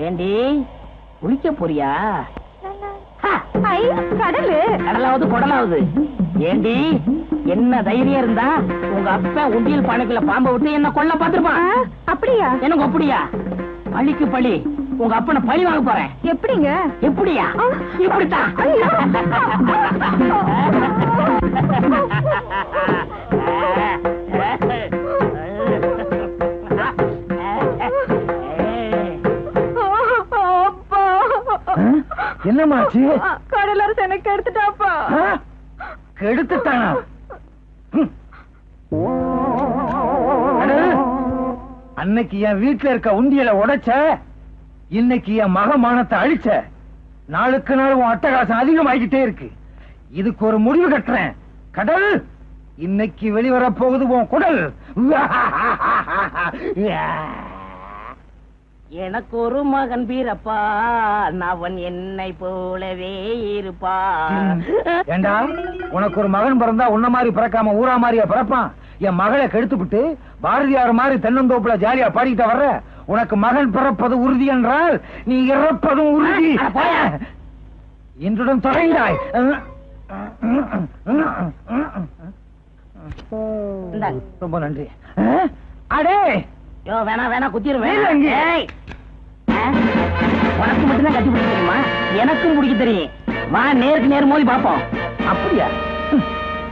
ஏண்டி குளிக்க போறியா? கடலு கடலாவது குடலாவது. ஏண்டி என்ன தைரியம் இருந்தா உங்க அப்பா உண்டியல் பானைக்குள்ள பாம்பை விட்டு என்ன கொல்ல பாத்துருப்பான். அப்படியா? எனக்கு அப்படியா? பழிக்கு பழி உங்க அப்பனை பழி வாங்க போறேன். எப்படிங்க? எப்படியா? இப்படித்தான். என்னமாச்சு? கடலரசு எனக்கு எடுத்துட்டாப்பா. கெடுத்துட்டானா? அன்னைக்கு என் வீட்டுல இருக்க உண்டியல உடைச்ச, இன்னைக்கு என் மகமானத்தை அழிச்ச. நாளுக்கு நாள் உன் அட்டகாசம் அதிகமாகிட்டே இருக்கு. இதுக்கு ஒரு முடிவு கட்டுறேன். கடல், இன்னைக்கு வெளிவர போகுது உன் குடல். எனக்கு ஒரு மகன் பீரப்பா, அவன் என்னை போலவே இருப்பா. ஏண்டா, உனக்கு ஒரு மகன் பிறந்தா உன்ன மாதிரி பிறக்காம ஊரா மாதிரியா பிறப்பான்? என் மகளை கெடுத்துவிட்டு பாரதியார் மாதிரி தென்னந்தோப்புல ஜாலியா பாடிக்கிட்ட வர்ற. உனக்கு மகன் பிறப்பது உறுதி என்றால் நீ இறப்பதும் உறுதி. இன்றுடன் தொடங்கினாய். ரொம்ப நன்றி. அடே வேணா வேணா குத்திருவேன். உனக்கு மட்டும்தான் கட்டி பிடிக்க தெரியுமா? எனக்கும் பிடிக்க தெரியும். வா, நேருக்கு நேர் மோதி பாப்போம். அப்படியா?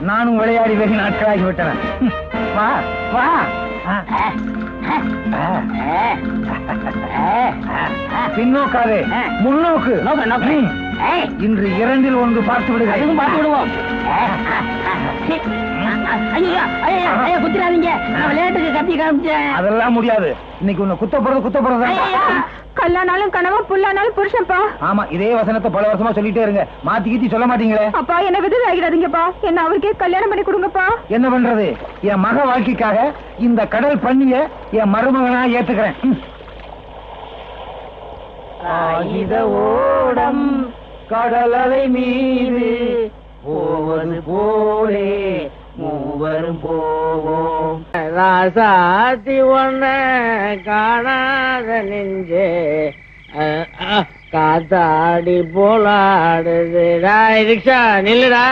நானும் விளையாடி வெகு நாட்களாகி விட்டன. வா வா. பின்னோக்காதே, முன்னோக்கு. இன்று இரண்டில் ஒன்று பார்த்து விடுகிறேன். பார்த்து விடுவோம். குத்திராதீங்க, விளையாட்டுக்கு கத்தி காமிச்சேன். அதெல்லாம் முடியாது. இன்னைக்கு உன்னை குத்தப்படுறது. கல்லானாலும் கனவும் புல்லானாலும் புருஷன்ப்பா. ஆமா, இதே வசனத்தை பல வருஷமா சொல்லிட்டே இருங்க. மாத்தி கீத்தி சொல்ல மாட்டீங்களே. அப்பா, என்ன விதவை ஆகிடாதீங்கப்பா. என்ன அவருக்கே கல்யாணம் பண்ணி கொடுங்கப்பா. என்ன பண்றது? என் மக வாழ்க்கைக்காக இந்த கடல் பண்ணிய என் மருமகனா ஏத்துக்கிறேன். ஆயுத ஓடம் கடல் அலை மீது போவது போலே மூவரும் போவோம். ராசாத்தி ஒன்ன காணாத நெஞ்சே காத்தாடி போலாடுது. ரிக்ஷா நில்லுடா.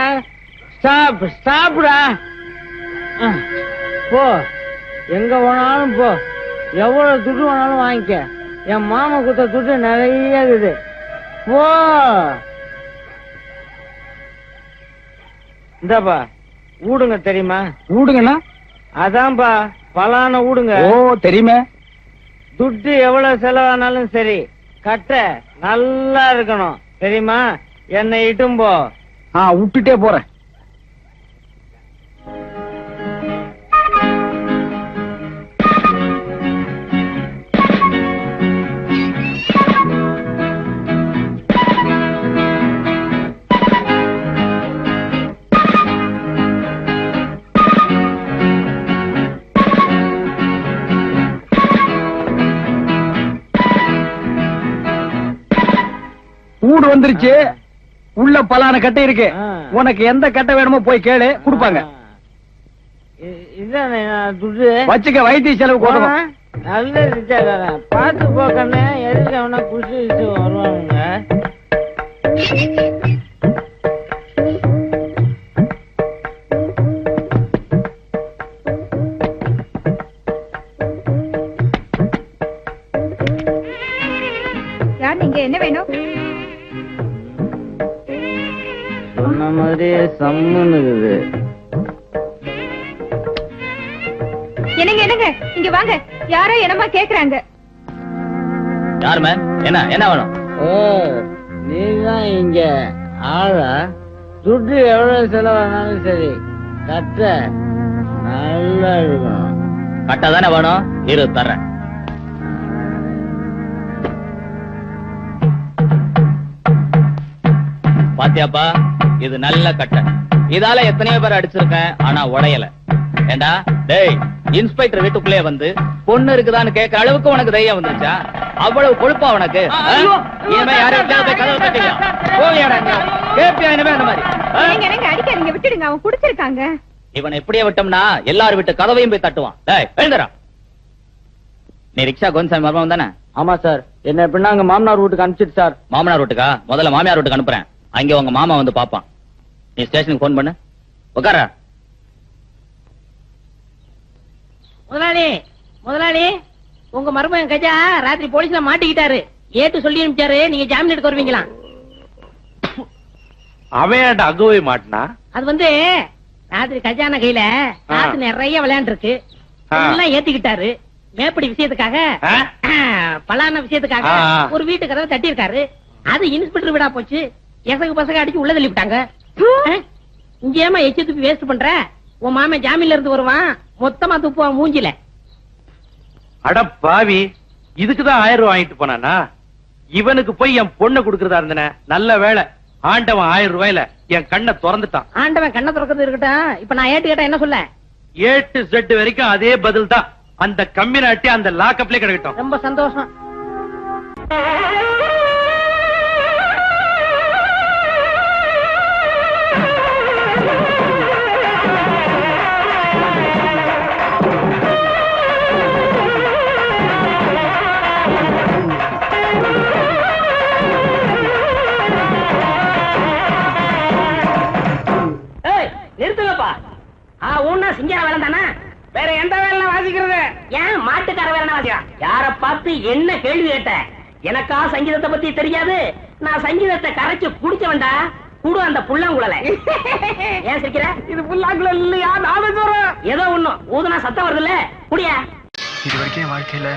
ஸ்டாப்டா. போ, எங்க போனாலும் போ. எவ்வளவு துட்டு வேணாலும் வாங்கிக்க. என் மாமா குத்த துட்டு நிறைய இருக்குது. போ. இந்தாப்பா ஊடுங்க. தெரியுமா? ஊடுங்கண்ணா? அதான்பா, பலான ஊடுங்க. ஓ, தெரியுமே. துட்டு எவ்வளவு செலவானாலும் சரி, கட்ட நல்லா இருக்கணும். தெரியுமா? என்னை இட்டும் போ. விட்டுட்டே போறேன். ஊடு வந்துருச்சு. உள்ள பலான கட்டை இருக்கு. உனக்கு எந்த கட்டை வேணுமோ போய் கேளு, கொடுப்பாங்க. இதானே துட்டு வச்சுக்க, வைத்திய செலவு கொடுக்கணும். நல்ல பார்த்து போக்கண்ணே. எதுக்கு அவனா குடிச்சு வருவாங்க. யார் நீங்க? என்ன வேணும்? சொன்ன மாதிரியே சம்முன்னுக்குது. என்னங்க இங்க வாங்க. யாரோ என்னமா கேக்குறாங்க. யாருமே? என்ன வேணும்? நீதான் இங்க ஆளா? துட்டு எவ்வளவு செலவானாலும் சரி, கட்ட நல்லா இருக்கணும். கட்டா தானே வேணும்? இரு, தர்றேன். பாத்தியாப்பா, இது நல்ல கட்டை. இதால எத்தனையோ பேர் அடிச்சிருக்கேன், ஆனா உடையல. ஏண்டா டேய், இன்ஸ்பெக்டர் வீட்டுக்குள்ளே வந்து பொண்ணு இருக்குதான்னு கேட்க அளவுக்கு உனக்கு தைரியம் வந்துச்சா? அவ்வளவு கொழுப்பா உனக்கு? இனிமே யாரும் கதவை தட்டியா போவியாடாங்க? கேப்பியா இனிமே அந்த மாதிரி? அடிக்காதீங்க, விட்டுடுங்க. அவன் குடிச்சிருக்காங்க. இவனை இப்படியே விட்டோம்னா எல்லாரும் விட்டு கதவையும் போய் தட்டுவான். டேய் எழுந்துடா. நீ ரிக்ஷா கோன்சாமி மர்மம் தானே? ஆமா சார், என்ன எப்படின்னா அங்க மாமனார் வீட்டுக்கு அனுப்பிச்சிட்டு சார். மாமனார் வீட்டுக்கா? முதல்ல மாமியார் வீட்டுக்கு அனுப்புறேன். அங்க உங்க மாமா வந்து பாப்பான். நீ ஸ்டேஷனுக்கு போன் பண்ணு. உட்கார. முதலாளி, முதலாளி, உங்க மருமகன் கஜா ராத்திரி போலீஸ்ல மாட்டிக்கிட்டாரு. ஏட்டு சொல்லி அனுப்பிச்சாரு, நீங்க ஜாமீன் எடுக்க வருவீங்களா? அவன் அகவே மாட்டினா. அது வந்து ராத்திரி கஜான கையில ராத்து நிறைய விளையாண்டு இருக்கு, எல்லாம் ஏத்திக்கிட்டாரு. மேப்படி விஷயத்துக்காக, பலான விஷயத்துக்காக ஒரு வீட்டு கதவை தட்டி இருக்காரு. அது இன்ஸ்பெக்டர் விடா போச்சு. எசகு பசங்க அடிச்சு உள்ள தள்ளி விட்டாங்க. இங்க ஏமா எச்சு துப்பி வேஸ்ட் பண்ற? உன் மாமன் ஜாமீன்ல இருந்து வருவான், மொத்தமா துப்புவான் மூஞ்சில. அட பாவி, இதுக்குதான் 1000 ரூபாய் வாங்கிட்டு போனானா? இவனுக்கு போய் என் பொண்ணு குடுக்கறதா இருந்தன. நல்ல வேலை, ஆண்டவன் 1000 ரூபாயில என் கண்ணை திறந்துட்டான். ஆண்டவன் கண்ணை திறக்கிறது இருக்கட்டும், இப்ப நான் ஏட்டு கேட்டா என்ன சொல்ல? A to Z வரைக்கும் அதே பதில் தான். அந்த கம்யூனிட்டி அந்த லாக்கப்லயே கிடக்கட்டும். ரொம்ப சந்தோஷம். நிறுத்துங்கப்பா. ஊன்னா சிங்கார வேலை தானே, வேற எந்த வேலை வாசிக்கிறது? ஏன் மாட்டுக்கார வேலை வாசிக்கிறா? யார பார்த்து என்ன கேள்வி கேட்ட? எனக்கா சங்கீதத்தை பத்தி தெரியாது? நான் சங்கீதத்தை கரைச்சு குடிச்சவன்டா. குடு அந்த புல்லாங்குழல. ஏன் சிரிக்கிற? இது புல்லாங்குழல் இல்லையா, நாதஸ்வரம். ஏதோ ஒண்ணும் ஊதுனா சத்தம் வருதுல்ல, குடியா. இது வரைக்கும் என் வாழ்க்கையில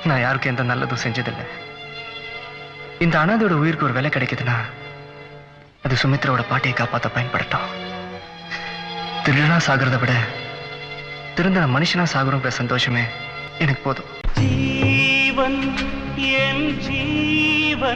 நான் யாருக்கும் எந்த நல்லதும் செஞ்சதில்லை. இந்த அனாதையோட உயிருக்கு ஒரு விலை கிடைக்குதுன்னா அது சுமித்ராவோட பாட்டியை காப்பாற்ற பயன்படுத்தும். திருடனா சாகிறத விட திருந்த மனுஷனா சாகுறோங்கிற சந்தோஷமே எனக்கு போதும். ஜீவன் என் ஜீவன்